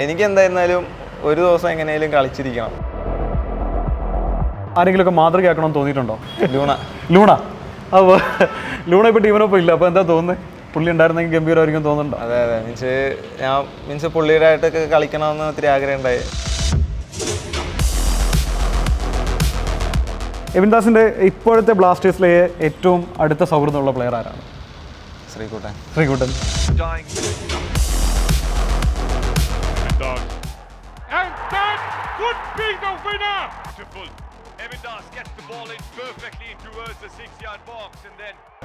എനിക്ക് എന്തായിരുന്നാലും ഒരു ദിവസം എങ്ങനെയും കളിച്ചിരിക്കണം. ആരെങ്കിലുമൊക്കെ മാതൃകയാക്കണമെന്ന് തോന്നിയിട്ടുണ്ടോ? ലൂണ അപ്പോൾ ലൂണ ഇപ്പോൾ ടീമിനൊപ്പം ഇല്ല, അപ്പോൾ എന്താ തോന്നുന്നത്? പുള്ളി ഉണ്ടായിരുന്നെങ്കിൽ ഗംഭീരമായിരിക്കും തോന്നുന്നുണ്ടോ? അതെ ഞാൻ പുള്ളിയുടെയായിട്ടൊക്കെ കളിക്കണമെന്ന് ഒത്തിരി ആഗ്രഹം ഉണ്ടായി. എബിൻ ദാസിൻ്റെ ഇപ്പോഴത്തെ ബ്ലാസ്റ്റേഴ്സിലെ ഏറ്റവും അടുത്ത സൗഹൃദമുള്ള പ്ലെയർ ആരാണ്? ശ്രീകുട്ടൻ.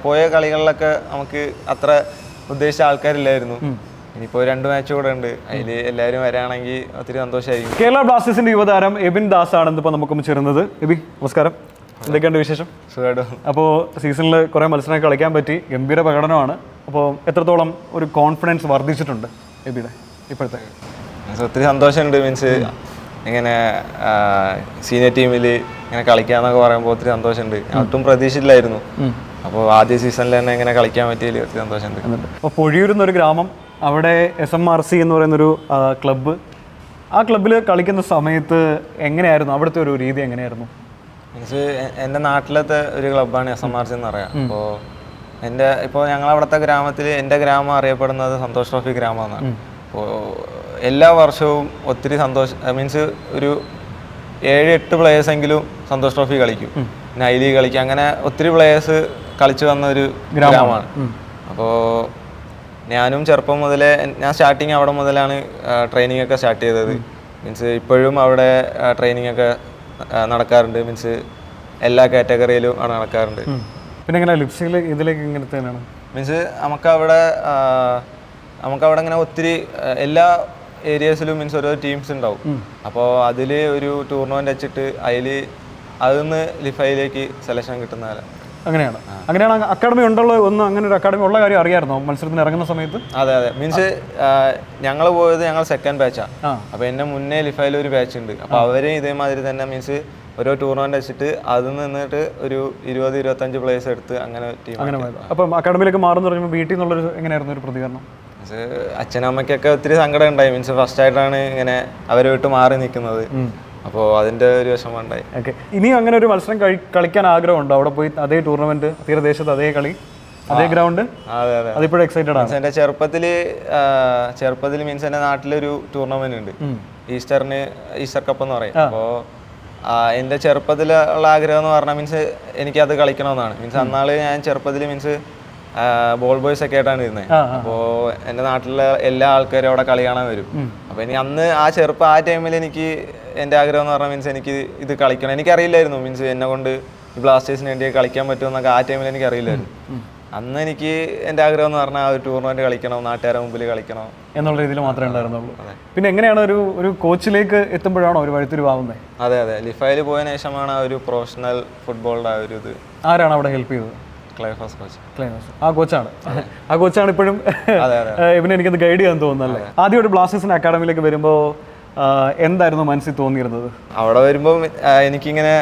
പോയ കളികളിലൊക്കെ നമുക്ക് അത്ര ഉദ്ദേശിച്ച ആൾക്കാരില്ലായിരുന്നു. ഇനിയിപ്പോൾ 2 മാച്ച് കൂടെ ഉണ്ട്, അതിൽ എല്ലാവരും വരാണെങ്കിൽ ഒത്തിരി സന്തോഷമായിരിക്കും. കേരള ബ്ലാസ്റ്റേഴ്സിന്റെ യുവതാരം എബിൻ ദാസ് ആണ് ഇപ്പോൾ നമുക്കൊന്ന് ചേരുന്നത്. എബി, നമസ്കാരം. എന്തൊക്കെയുണ്ട് വിശേഷം? സുഖമായിട്ട്. അപ്പോൾ സീസണിൽ കുറേ മത്സരങ്ങൾ കളിക്കാൻ പറ്റി, ഗംഭീര പ്രകടനമാണ്. അപ്പോൾ എത്രത്തോളം ഒരു കോൺഫിഡൻസ് വർദ്ധിച്ചിട്ടുണ്ട് എബിയുടെ ഇപ്പോഴത്തെ? ഒത്തിരി സന്തോഷമുണ്ട്. ഇങ്ങനെ സീനിയർ ടീമിൽ ഇങ്ങനെ കളിക്കാന്നൊക്കെ പറയുമ്പോൾ ഒത്തിരി സന്തോഷമുണ്ട്. ഒട്ടും പ്രതീക്ഷിച്ചില്ലായിരുന്നു. അപ്പോൾ ആദ്യ സീസണിൽ തന്നെ ഇങ്ങനെ കളിക്കാൻ പറ്റിയതിൽ ഒത്തിരി സന്തോഷമുണ്ട്. അപ്പോൾ പൊഴിയൂരെന്നൊരു ഗ്രാമം, അവിടെ SMRC എന്ന് പറയുന്നൊരു ക്ലബ്ബ്, ആ ക്ലബ്ബിൽ കളിക്കുന്ന സമയത്ത് എങ്ങനെയായിരുന്നു അവിടുത്തെ ഒരു രീതി? എങ്ങനെയായിരുന്നു? എൻ്റെ നാട്ടിലത്തെ ഒരു ക്ലബ്ബാണ് SMRC എന്ന് പറയാം. ഇപ്പോൾ ഞങ്ങളവിടുത്തെ ഗ്രാമത്തിൽ എൻ്റെ ഗ്രാമം അറിയപ്പെടുന്നത് സന്തോഷ് ട്രോഫി ഗ്രാമമെന്നാണ്. അപ്പോൾ എല്ലാ വർഷവും ഒത്തിരി ഒരു 7-8 പ്ലേയേഴ്സെങ്കിലും സന്തോഷ് ട്രോഫി കളിക്കും, പിന്നെ ഐ ലീഗ് കളിക്കും. അങ്ങനെ ഒത്തിരി പ്ലേയേഴ്സ് കളിച്ചു വന്ന ഒരു ഗ്രാമമാണ്. അപ്പോൾ ഞാനും ചെറുപ്പം മുതലേ സ്റ്റാർട്ടിങ് അവിടെ മുതലാണ് ട്രെയിനിങ് ഒക്കെ സ്റ്റാർട്ട് ചെയ്തത്. ഇപ്പോഴും അവിടെ ട്രെയിനിങ് ഒക്കെ നടക്കാറുണ്ട്. എല്ലാ കാറ്റഗറിയിലും അവിടെ നടക്കാറുണ്ട്. പിന്നെ എങ്ങനെ ലിപ്സിൽ ഇതിലേക്ക് ഇങ്ങനത്തെ നമുക്കവിടെ ഇങ്ങനെ ഒത്തിരി എല്ലാ ഏരിയസിലും ഓരോ ടീംസ് ഉണ്ടാവും. അപ്പോൾ അതിൽ ഒരു ടൂർണമെന്റ് വെച്ചിട്ട് അതിന്ന് ലിഫയിലേക്ക് സെലക്ഷൻ കിട്ടുന്ന അങ്ങനെയാണ്. അക്കാഡമി ഉണ്ടല്ലോ അങ്ങനെ ഒരു അക്കാഡമി ഉള്ള കാര്യം അറിയാമായിരുന്നോ മത്സരത്തിന് ഇറങ്ങുന്ന സമയത്ത്? അതെ. ഞങ്ങൾ പോയത് സെക്കൻഡ് ബാച്ചാണ്. അപ്പോൾ എന്നെ മുന്നേ ലിഫയിൽ ഒരു ബാച്ച് ഉണ്ട്. അപ്പോൾ അവര് ഇതേമാതിരി തന്നെ ഓരോ ടൂർണമെന്റ് വെച്ചിട്ട് അതിൽ നിന്നിട്ട് ഒരു 20-25 പ്ലേയേഴ്സ് എടുത്ത് അങ്ങനെ ടീം. അപ്പം അക്കാഡമിയിലേക്ക് മാറുന്ന പറയുമ്പോൾ വീട്ടിൽ നിന്നുള്ളൊരു എങ്ങനെയായിരുന്നു ഒരു പ്രതികരണം? അച്ഛനമ്മയ്ക്കൊക്കെ ഒത്തിരി സങ്കടം ഉണ്ടായി. ഫസ്റ്റ് ആയിട്ടാണ് ഇങ്ങനെ അവരെ വിട്ട് മാറി നിൽക്കുന്നത്. അപ്പോൾ അതിൻ്റെ ഒരു വിഷമം ഉണ്ടായി. ഓക്കെ, ഇനിയും അങ്ങനെ ഒരു മത്സരം കളിക്കാൻ ആഗ്രഹമുണ്ടോ? അവിടെ പോയി അതേ ടൂർണമെന്റ്, തീരദേശത്ത് അതേ കളി, അതേ ഗ്രൗണ്ട്? അതെ. അതിപ്പോഴും എക്സൈറ്റഡ് ആണ്. എൻ്റെ ചെറുപ്പത്തിൽ എൻ്റെ നാട്ടിലൊരു ടൂർണമെന്റ് ഉണ്ട്, ഈസ്റ്റർ കപ്പ് എന്ന് പറയും. അപ്പോൾ എൻ്റെ ചെറുപ്പത്തിലുള്ള ആഗ്രഹം എന്ന് പറഞ്ഞാൽ എനിക്കത് കളിക്കണമെന്നാണ്. അന്നാള് ഞാൻ ചെറുപ്പത്തിൽ ബോൾ ബോയ്സ് ഒക്കെ ആയിട്ടാണ് ഇരുന്നത്. അപ്പോൾ എൻ്റെ നാട്ടിലെ എല്ലാ ആൾക്കാരും അവിടെ കളി കാണാൻ വരും. അപ്പോൾ എനിക്ക് അന്ന് ആ ടൈമിൽ എനിക്ക് എൻ്റെ ആഗ്രഹം എന്ന് പറഞ്ഞാൽ എനിക്ക് ഇത് കളിക്കണം. എനിക്കറിയില്ലായിരുന്നു എന്നെ കൊണ്ട് ഈ ബ്ലാസ്റ്റേഴ്സിന് വേണ്ടി കളിക്കാൻ പറ്റുമെന്നൊക്കെ ആ ടൈമിൽ എനിക്ക് അറിയില്ലായിരുന്നു. അന്ന് എനിക്ക് എൻ്റെ ആഗ്രഹം എന്ന് പറഞ്ഞാൽ ഒരു ടൂർണമെന്റ് കളിക്കണം, നാട്ടുകാരുടെ മുമ്പിൽ കളിക്കണം എന്നുള്ള രീതിയിൽ മാത്രമേ ഉണ്ടായിരുന്നുള്ളൂ. പിന്നെ എങ്ങനെയാണ് ഒരു കോച്ചിലേക്ക് എത്തുമ്പോഴാണോ ഒരു വഴിത്തിരിവാകുന്നത്? അതെ. ലിഫയിൽ പോയതിനു ശേഷമാണ് ഒരു പ്രൊഫഷണൽ ഫുട്ബോളിൻ്റെ ഒരു ഇത്. ആരാണ് അവിടെ ഹെൽപ്പ് ചെയ്തത്? ക്ലൈഫോസ് കോച്ച്. ആ കോച്ചാണ് ഇപ്പോഴും ഇവനെ എനിക്കത് ഗൈഡ് ചെയ്യാൻ തോന്നുന്നല്ലേ. ആദ്യമായിട്ട് ബ്ലാസ്റ്റേഴ്സിന്റെ അക്കാഡമിയിലേക്ക് വരുമ്പോൾ എന്തായിരുന്നു മനസ്സിൽ തോന്നിയിരുന്നത്? അവിടെ വരുമ്പോൾ എനിക്കിങ്ങനെ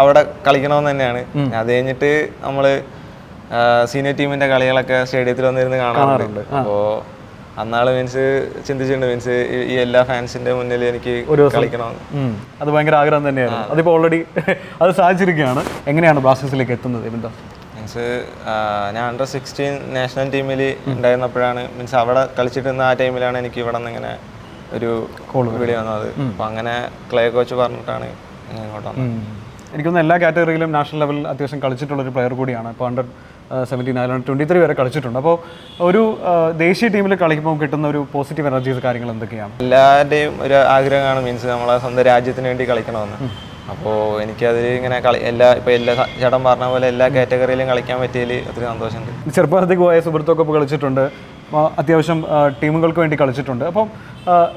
അവിടെ കളിക്കണമെന്ന് തന്നെയാണ്. അത് കഴിഞ്ഞിട്ട് നമ്മള് സീനിയർ ടീമിന്റെ കളികളൊക്കെ സ്റ്റേഡിയത്തിൽ വന്നിരുന്ന് കാണാറുണ്ട്. അപ്പോൾ അന്നാള് ചിന്തിച്ചിട്ടുണ്ട് ഈ എല്ലാ ഫാൻസിന്റെ മുന്നിൽ എനിക്ക് കളിക്കണമെന്ന്. അത് ഭയങ്കര ആഗ്രഹം തന്നെയാണ്. അതിപ്പോൾ ഓൾറെഡി അത് സാധിച്ചിരിക്കുകയാണ്. എങ്ങനെയാണ് ബ്ലാസ്റ്റേഴ്സിലേക്ക് എത്തുന്നത്? ഞാൻ അണ്ടർ-16 നാഷണൽ ടീമിൽ ഉണ്ടായിരുന്നപ്പോഴാണ് അവിടെ കളിച്ചിട്ടുന്ന ആ ടൈമിലാണ് എനിക്ക് ഇവിടെ നിന്ന് ഇങ്ങനെ ഒരു വിളി വന്നത്. അപ്പം അങ്ങനെ ക്ലേ കോച്ച് പറഞ്ഞിട്ടാണ് ഇങ്ങോട്ട് വന്നത്. എനിക്കൊന്ന് എല്ലാ കാറ്റഗറിയിലും നാഷണൽ ലെവലിൽ അത്യാവശ്യം കളിച്ചിട്ടുള്ളൊരു പ്ലെയർ കൂടിയാണ്. ഇപ്പോൾ അണ്ടർ-17, അണ്ടർ-23 വരെ കളിച്ചിട്ടുണ്ട്. അപ്പോൾ ഒരു ദേശീയ ടീമിൽ കളിക്കുമ്പോൾ കിട്ടുന്ന ഒരു പോസിറ്റീവ് എനർജീസ് കാര്യങ്ങൾ എന്തൊക്കെയാണ്? എല്ലാവരുടെയും ഒരു ആഗ്രഹമാണ് നമ്മളെ സ്വന്തം രാജ്യത്തിന് വേണ്ടി കളിക്കണമെന്ന്. അപ്പോൾ എനിക്കതിൽ ഇങ്ങനെ എല്ലാ ചേട്ടൻ പറഞ്ഞ പോലെ എല്ലാ കാറ്റഗറിയിലും കളിക്കാൻ പറ്റിയതിൽ ഒത്തിരി സന്തോഷമുണ്ട്. ചെറുപ്പത്തിലേക്ക് പോയ സുഹൃത്തൊക്കെ കളിച്ചിട്ടുണ്ട്, അത്യാവശ്യം ടീമുകൾക്ക് വേണ്ടി കളിച്ചിട്ടുണ്ട്. അപ്പം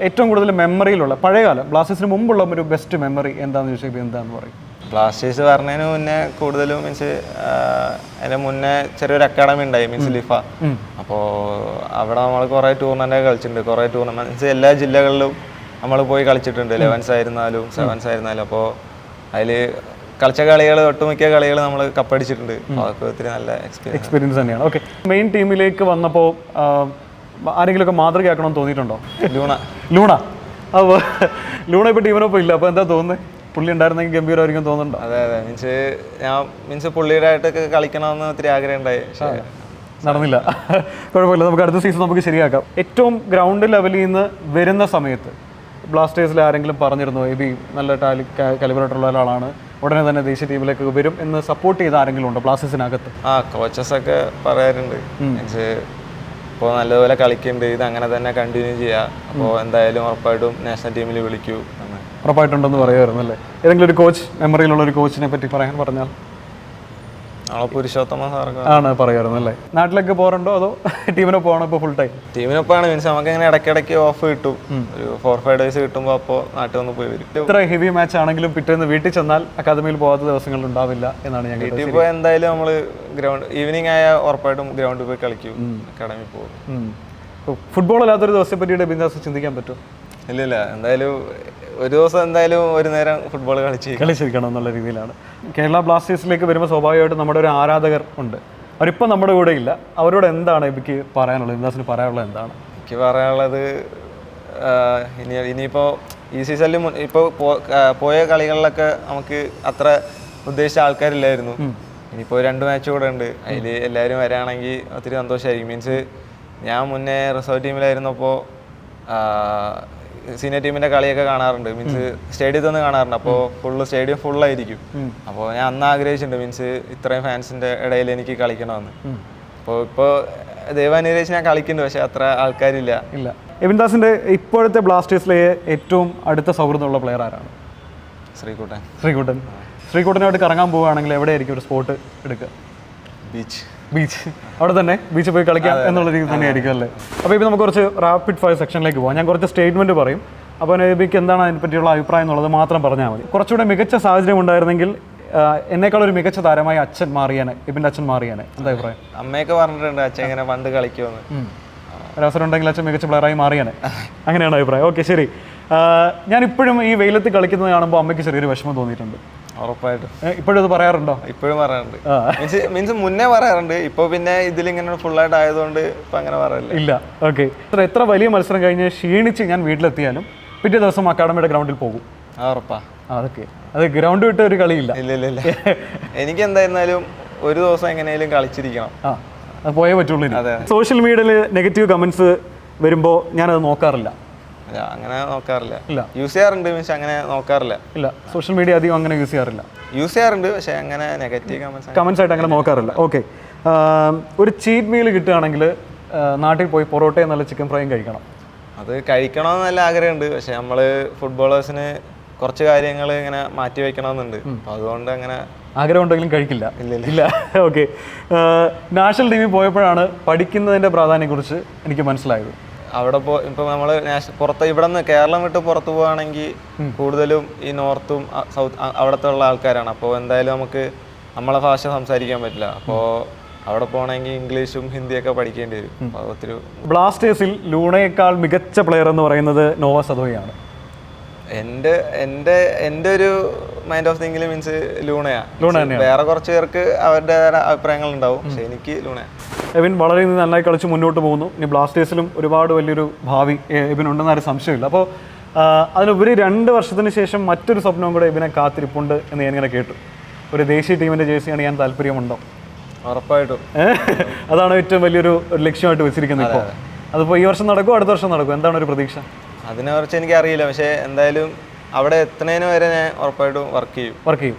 ഏറ്റവും കൂടുതൽ മെമ്മറിയിലുള്ള പഴയകാലം ബ്ലാസ്റ്റേഴ്സിന് മുമ്പുള്ള ഒരു ബെസ്റ്റ് മെമ്മറി എന്താണെന്ന് ചോദിച്ചാൽ എന്താണെന്ന് പറയും? ബ്ലാസ്റ്റേഴ്സ് പറഞ്ഞതിന് മുന്നേ കൂടുതലും അതിന് മുന്നേ ചെറിയൊരു അക്കാഡമി ഉണ്ടായി ലിഫ. അപ്പോൾ അവിടെ നമ്മൾ കുറേ ടൂർണമെൻ്റ് കളിച്ചിട്ടുണ്ട്. കുറേ ടൂർണമെൻറ്റ്സ് എല്ലാ ജില്ലകളിലും നമ്മൾ പോയി കളിച്ചിട്ടുണ്ട്. 11s ആയിരുന്നാലും 7s ആയിരുന്നാലും. അപ്പോൾ അതിൽ കളിച്ച കളികൾ, ഒട്ടുമിക്ക കളികൾ നമ്മൾ കപ്പടിച്ചിട്ടുണ്ട്. അതൊക്കെ ഒത്തിരി നല്ല എക്സ്പീരിയൻസ് തന്നെയാണ്. ഓക്കെ, മെയിൻ ടീമിലേക്ക് വന്നപ്പോൾ ആരെങ്കിലുമൊക്കെ മാതൃകയാക്കണമെന്ന് തോന്നിയിട്ടുണ്ടോ? ലൂണ അപ്പോൾ ലൂണ ഇപ്പോൾ ടീമിനൊപ്പം ഇല്ല, അപ്പോൾ എന്താ തോന്നുന്നത്? പുള്ളി ഉണ്ടായിരുന്നെങ്കിൽ ഗംഭീരമായിരിക്കും തോന്നുന്നുണ്ടോ? അതെ മീൻസ് പുള്ളിയുടെയായിട്ടൊക്കെ കളിക്കണമെന്ന് ഒത്തിരി ആഗ്രഹം ഉണ്ടായി, പക്ഷേ നടന്നില്ല. കുഴപ്പമില്ല, നമുക്ക് അടുത്ത സീസൺ നമുക്ക് ശരിയാക്കാം. ഏറ്റവും ഗ്രൗണ്ട് ലെവലിൽ നിന്ന് വരുന്ന സമയത്ത് ബ്ലാസ്റ്റേഴ്സിൽ ആരെങ്കിലും പറഞ്ഞിരുന്നു എബി നല്ല കാലിബറേറ്റുള്ള ഒരാളാണ്, ഉടനെ തന്നെ ദേശീയ ടീമിലേക്ക് വരും എന്ന് സപ്പോർട്ട് ചെയ്ത ആരെങ്കിലും ഉണ്ടോ ബ്ലാസ്റ്റേഴ്സിനകത്ത്? കോച്ചസൊക്കെ പറയാറുണ്ട്, മീൻസ് ഇപ്പോൾ നല്ലതുപോലെ കളിക്കുന്നുണ്ട്, ഇത് അങ്ങനെ തന്നെ കണ്ടിന്യൂ ചെയ്യുക, അപ്പോൾ എന്തായാലും ഉറപ്പായിട്ടും നാഷണൽ ടീമിൽ വിളിക്കൂ എന്ന്. ഉറപ്പായിട്ടുണ്ടെന്ന് പറയുമായിരുന്നു അല്ലേ? ഏതെങ്കിലും ഒരു കോച്ച്, മെമ്മറിയിലുള്ള ഒരു കോച്ചിനെ പറ്റി പറഞ്ഞാൽ? പുരുഷോത്തമ സാറൊക്കെ ആണ് പറയായിരുന്നു അല്ലേ? നാട്ടിലേക്ക് പോകാറുണ്ടോ അതോ ടീമിനെ പോകണോ ഇപ്പോൾ ഫുൾ ടൈം? ടീമിനൊപ്പമാണ്, മീൻസ് നമുക്ക് അങ്ങനെ ഇടയ്ക്കിടയ്ക്ക് ഓഫ് കിട്ടും, ഒരു 4-5 ഡേയ്സ് കിട്ടുമ്പോൾ അപ്പോൾ നാട്ടിൽ വന്ന് പോയി വരും. ഇത്ര ഹെവി മാച്ച് ആണെങ്കിലും പിറ്റേന്ന് വീട്ടിൽ ചെന്നാൽ അക്കാദമിയിൽ പോകാത്ത ദിവസങ്ങൾ ഉണ്ടാവില്ല എന്നാണ് ഞാൻ വീട്ടിൽ പോയി എന്തായാലും നമ്മൾ ഗ്രൗണ്ട് ഈവനിങ് ആയ ഉറപ്പായിട്ടും ഗ്രൗണ്ടിൽ പോയി കളിക്കും, അക്കാദമിയിൽ പോകും. ഫുട്ബോൾ അല്ലാത്തൊരു ദിവസത്തെ പറ്റിയിട്ട് ബിന്ദാസ് ചിന്തിക്കാൻ പറ്റും? ഇല്ല, എന്തായാലും ഒരു ദിവസം എന്തായാലും ഒരു നേരം ഫുട്ബോൾ കളിച്ചിരിക്കണം എന്നുള്ള രീതിയിലാണ്. കേരള ബ്ലാസ്റ്റേഴ്സിലേക്ക് വരുമ്പോൾ സ്വാഭാവികമായിട്ടും നമ്മുടെ ഒരു ആരാധകർ ഉണ്ട്, അവരിപ്പോൾ നമ്മുടെ കൂടെ ഇല്ല. അവരോട് എന്താണ് എനിക്ക് പറയാനുള്ളത്, ബിന്ദാസിന് പറയാനുള്ളത് എന്താണ്? എനിക്ക് പറയാനുള്ളത്, ഇനിയിപ്പോൾ ഈ സീസണിൽ ഇപ്പോൾ പോയ കളികളിലൊക്കെ നമുക്ക് അത്ര ഉദ്ദേശിച്ച ആൾക്കാരില്ലായിരുന്നു. ഇനിയിപ്പോൾ 2 മാച്ച് കൂടെ ഉണ്ട്, അതിൽ എല്ലാവരും വരാണെങ്കിൽ ഒത്തിരി സന്തോഷമായിരിക്കും. മീൻസ് ഞാൻ മുന്നേ റിസർവ് ടീമിലായിരുന്നപ്പോൾ സീനിയർ ടീമിന്റെ കളിയൊക്കെ കാണാറുണ്ട്, മീൻസ് സ്റ്റേഡിയത്തിൽ നിന്ന് കാണാറുണ്ട്. അപ്പോൾ സ്റ്റേഡിയം ഫുള്ളായിരിക്കും. അപ്പോൾ ഞാൻ അന്ന് ആഗ്രഹിച്ചിട്ടുണ്ട്, മീൻസ് ഇത്രയും ഫാൻസിന്റെ ഇടയിൽ എനിക്ക് കളിക്കണമെന്ന്. ഇപ്പോൾ ദൈവം അനുഗ്രഹിച്ച് ഞാൻ കളിക്കുന്നുണ്ട്, പക്ഷെ അത്ര ആൾക്കാരില്ല. ബിന്ദാസിന്റെ ഇപ്പോഴത്തെ ബ്ലാസ്റ്റേഴ്സിലെ ഏറ്റവും അടുത്ത സൗഹൃദമുള്ള പ്ലെയർ ആരാണ്? ശ്രീകുട്ടനായിട്ട് കറങ്ങാൻ പോവുകയാണെങ്കിൽ എവിടെയായിരിക്കും ഒരു സ്പോട്ട് എടുക്കുക? ബീച്ച് അവിടെ തന്നെ ബീച്ചിൽ പോയി കളിക്കാം എന്നുള്ള രീതി തന്നെയായിരിക്കും അല്ലേ? അപ്പോൾ ഇപ്പോൾ നമുക്ക് കുറച്ച് റാപ്പിഡ് ഫയർ സെക്ഷനിലേക്ക് പോകാം. ഞാൻ കുറച്ച് സ്റ്റേറ്റ്മെൻറ്റ് പറയും, അപ്പോൾ എബിക്ക് എന്താണ് അതിനെപ്പറ്റിയുള്ള അഭിപ്രായം എന്നുള്ളത് മാത്രം പറഞ്ഞാൽ മതി. കുറച്ചുകൂടെ മികച്ച സാഹചര്യം ഉണ്ടായിരുന്നെങ്കിൽ എന്നേക്കാൾ ഒരു മികച്ച താരമായി അച്ഛൻ മാറിയാനെ, എബിൻ്റെ അച്ഛൻ മാറിയാനെ, എന്താ അഭിപ്രായം? അമ്മയൊക്കെ പറഞ്ഞിട്ടുണ്ട് അച്ഛൻ ഇങ്ങനെ പണ്ട് കളിക്കുമെന്ന്. ഒരവസരം ഉണ്ടെങ്കിൽ അച്ഛൻ മികച്ച പ്ലെയറായി മാറിയാനെ, അങ്ങനെയാണ് അഭിപ്രായം. ഓക്കെ, ശരി. ഞാൻ ഇപ്പോഴും ഈ വെയിലത്ത് കളിക്കുന്നത് കാണുമ്പോൾ അമ്മയ്ക്ക് ചെറിയൊരു വിഷമം തോന്നിയിട്ടുണ്ട്. ഉറപ്പായിട്ടും. ഇപ്പോഴും അത് പറയാറുണ്ടോ? ഇപ്പോഴും പറയാറുണ്ട്, മീൻസ് മുന്നേ പറയാറുണ്ട്, ഇപ്പോൾ പിന്നെ ഇതിലിങ്ങനെ ഫുള്ളായിട്ട് ആയതുകൊണ്ട് ഇപ്പം അങ്ങനെ പറയാറില്ല. ഇല്ല. ഓക്കെ, എത്ര വലിയ മത്സരം കഴിഞ്ഞ് ക്ഷീണിച്ച് ഞാൻ വീട്ടിലെത്തിയാലും പിറ്റേ ദിവസം അക്കാഡമിയുടെ ഗ്രൗണ്ടിൽ പോകും. ഉറപ്പാ. അതൊക്കെ അത് ഗ്രൗണ്ട് വിട്ട് ഒരു കളിയില്ല. ഇല്ല എനിക്ക് എന്തായിരുന്നാലും ഒരു ദിവസം എങ്ങനെയാലും കളിച്ചിരിക്കണം. അത് പോയേ പറ്റുള്ളൂ. സോഷ്യൽ മീഡിയയിൽ നെഗറ്റീവ് കമന്റ്സ് വരുമ്പോൾ ഞാനത് നോക്കാറില്ല. അങ്ങനെ നോക്കാറില്ല. യൂസ് ചെയ്യാറുണ്ട്, മീൻസ് അങ്ങനെ നോക്കാറില്ല. ഇല്ല, സോഷ്യൽ മീഡിയ അധികം അങ്ങനെ യൂസ് ചെയ്യാറില്ല. യൂസ് ചെയ്യാറുണ്ട്, പക്ഷേ അങ്ങനെ നെഗറ്റീവ് കമന്റ്സ് ആയിട്ട് അങ്ങനെ നോക്കാറില്ല. ഓക്കെ, ഒരു ചീറ്റ് മീൽ കിട്ടുകയാണെങ്കിൽ നാട്ടിൽ പോയി പൊറോട്ടയും നല്ല ചിക്കൻ ഫ്രൈയും കഴിക്കണം. അത് കഴിക്കണമെന്ന് നല്ല ആഗ്രഹമുണ്ട്, പക്ഷെ നമ്മൾ ഫുട്ബോളേഴ്സിന് കുറച്ച് കാര്യങ്ങൾ ഇങ്ങനെ മാറ്റി വയ്ക്കണമെന്നുണ്ട്. അപ്പോൾ അതുകൊണ്ട് അങ്ങനെ ആഗ്രഹം ഉണ്ടെങ്കിലും കഴിക്കില്ല. ഇല്ല. ഓക്കെ, നാഷണൽ ടീമിൽ പോയപ്പോഴാണ് പഠിക്കുന്നതിൻ്റെ പ്രാധാന്യത്തെക്കുറിച്ച് എനിക്ക് മനസ്സിലായത്. അവിടെ ഇപ്പോൾ നമ്മൾ പുറത്ത് ഇവിടെ നിന്ന് കേരളം വിട്ട് പുറത്ത് പോവുകയാണെങ്കിൽ കൂടുതലും ഈ നോർത്തും സൗത്ത് അവിടുത്തെ ഉള്ള ആൾക്കാരാണ്. അപ്പോൾ എന്തായാലും നമുക്ക് നമ്മളെ ഭാഷ സംസാരിക്കാൻ പറ്റില്ല. അപ്പോൾ അവിടെ പോകണമെങ്കിൽ ഇംഗ്ലീഷും ഹിന്ദിയൊക്കെ പഠിക്കേണ്ടി വരും. അപ്പോൾ ഒത്തിരി ബ്ലാസ്റ്റേഴ്സിൽ ലൂണയേക്കാൾ മികച്ച പ്ലെയർ എന്ന് പറയുന്നത് നോവ സദോയാണ്. എൻ്റെ ഒരു മൈൻഡ് ഓഫ് തിങ്കിങ് മീൻസ് ലൂണയാണ്. വേറെ കുറച്ച് പേർക്ക് അവരുടെ അഭിപ്രായങ്ങൾ ഉണ്ടാവും, പക്ഷെ എനിക്ക് ലൂണയാണ്. എബിൻ വളരെ നന്നായി കളിച്ച് മുന്നോട്ട് പോകുന്നു. ഇനി ബ്ലാസ്റ്റേഴ്സിലും ഒരുപാട് വലിയൊരു ഭാവി എബിനുണ്ടെന്നൊരു സംശയമില്ല. അപ്പോൾ അതിനുപരി 2 വർഷത്തിന് ശേഷം മറ്റൊരു സ്വപ്നവും കൂടെ എബിനെ കാത്തിരിപ്പുണ്ട് എന്ന് ഞാനിങ്ങനെ കേട്ടു. ഒരു ദേശീയ ടീമിൻ്റെ ജേഴ്സി അണിയാൻ താല്പര്യമുണ്ടോ? ഉറപ്പായിട്ടും. അതാണ് ഏറ്റവും വലിയൊരു ലക്ഷ്യമായിട്ട് വെച്ചിരിക്കുന്നത്. ഇപ്പോൾ അതിപ്പോൾ ഈ വർഷം നടക്കുമോ അടുത്ത വർഷം നടക്കുമോ, എന്താണ് ഒരു പ്രതീക്ഷ? അതിനെക്കുറിച്ച് എനിക്കറിയില്ല, പക്ഷേ എന്തായാലും അവിടെ എത്തുന്നതിന് വരെ ഞാൻ ഉറപ്പായിട്ടും വർക്ക് ചെയ്യും,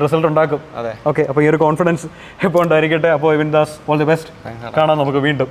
റിസൾട്ട് ഉണ്ടാക്കും. അതെ. ഓക്കെ, അപ്പോൾ ഈ ഒരു കോൺഫിഡൻസ് ഇപ്പോൾ ഉണ്ടായിരിക്കട്ടെ. അപ്പോൾ Ebin Das, all the best. കാണാം നമുക്ക് വീണ്ടും.